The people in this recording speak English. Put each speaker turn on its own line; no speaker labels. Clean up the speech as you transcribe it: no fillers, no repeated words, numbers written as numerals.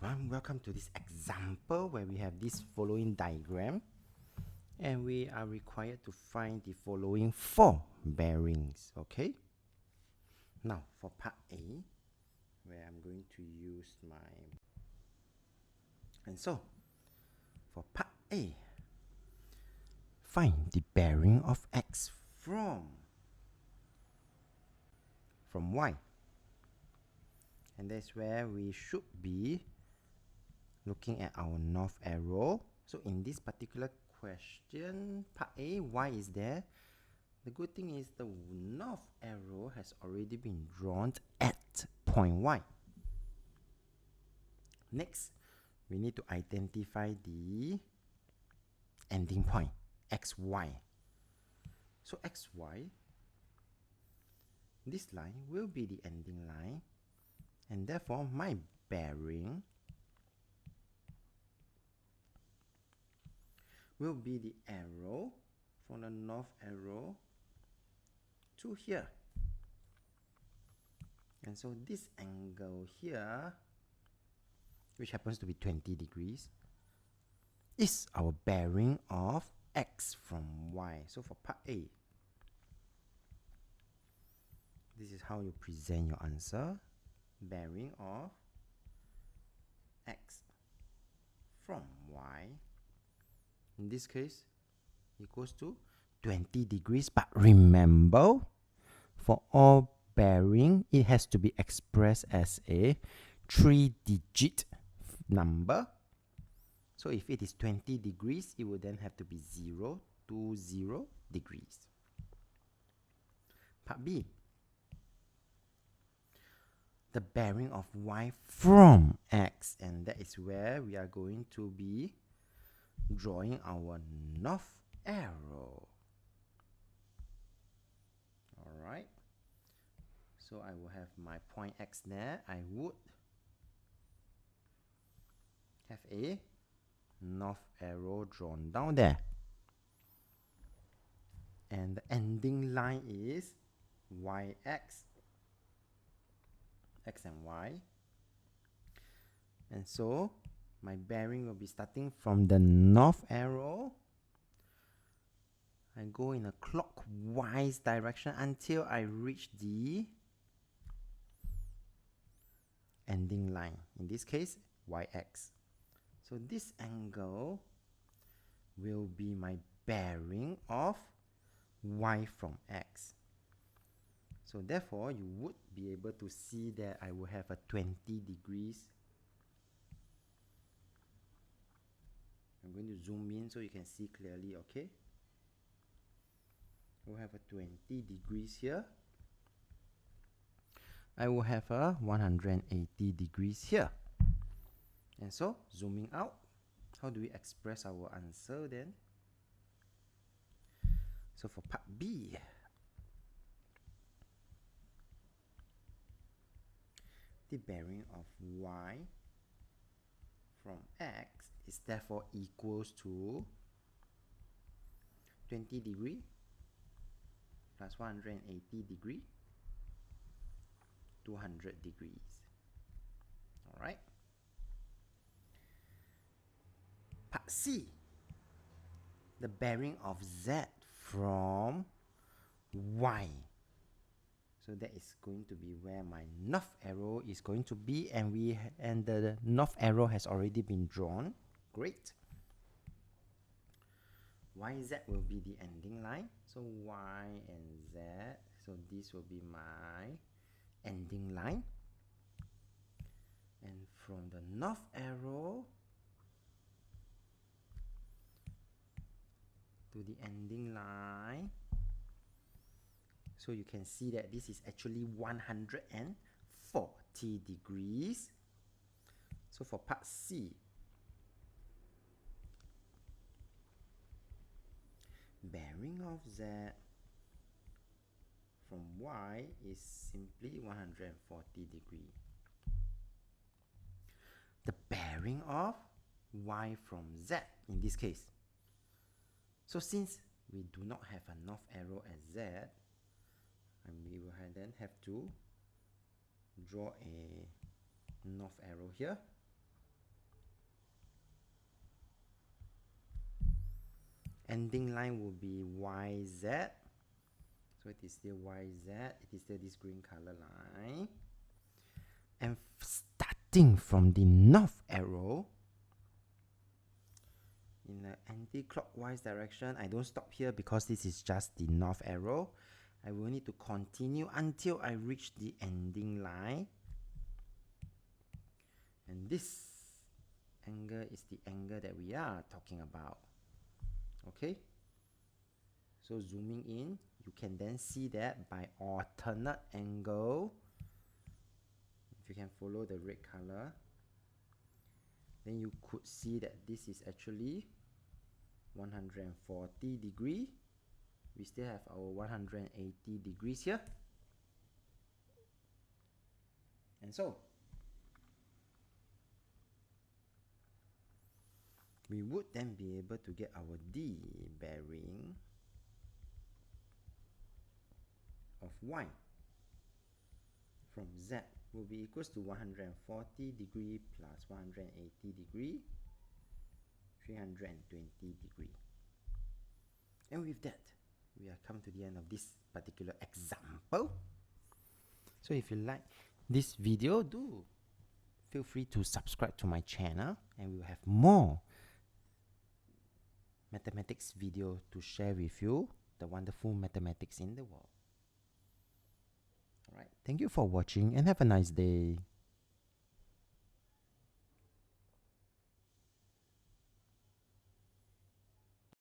everyone, welcome to this example where we have this following diagram and we are required to find the following 4 bearings. Okay, now for part A, where I'm going to use for part A, find the bearing of X from Y, and that's where we should be looking at our north arrow. So in this particular question, part A, Y is there. The good thing is the north arrow has already been drawn at point Y. Next, we need to identify the ending point, XY. So XY, this line will be the ending line, and therefore my bearing will be the arrow from the north arrow to here. And so this angle here, which happens to be 20 degrees, is our bearing of X from Y. So for part A, this is how you present your answer. Bearing of X from Y, in this case, equals to 20 degrees. But remember, for all bearing, it has to be expressed as a 3-digit number. So if it is 20 degrees, it will then have to be 0 to 0 degrees. Part B, the bearing of Y from X, and that is where we are going to be drawing our north arrow. Alright, so I will have my point X there. I would have a north arrow drawn down there, and the ending line is YX, X and Y, and so my bearing will be starting from the north arrow. I go in a clockwise direction until I reach the ending line, in this case YX. So this angle will be my bearing of Y from X. So therefore you would be able to see that I will have a 20 degrees. I'm going to zoom in so you can see clearly, okay? We'll have a 20 degrees here. I will have a 180 degrees here. And so, zooming out, how do we express our answer then? So for part B, the bearing of Y from X is therefore equals to 20 degree plus 180 degree, 200 degrees. Alright. Part C, the bearing of Z from Y. So that is going to be where my north arrow is going to be, and the north arrow has already been drawn. Great. YZ will be the ending line. So Y and Z. So this will be my ending line. And from the north arrow to the ending line, so you can see that this is actually 140 degrees. So for part C, bearing of Z from Y is simply 140 degrees. The bearing of Y from Z in this case. So since we do not have a north arrow at Z, and we will then have to draw a north arrow here. ending line will be YZ. So it is still YZ. It is still this green color line. And starting from the north arrow, in the anti-clockwise direction, I don't stop here because this is just the north arrow. I will need to continue until I reach the ending line. And this angle is the angle that we are talking about. Okay? So zooming in, you can then see that by alternate angle, if you can follow the red color, then you could see that this is actually 140 degree. We still have our 180 degrees here. And so we would then be able to get our D bearing of Y from Z will be equals to 140 degree plus 180 degree, 320 degree. And with that, we have come to the end of this particular example. So if you like this video, do feel free to subscribe to my channel, and we will have more mathematics video to share with you, the wonderful mathematics in the world. Alright, thank you for watching and have a nice day.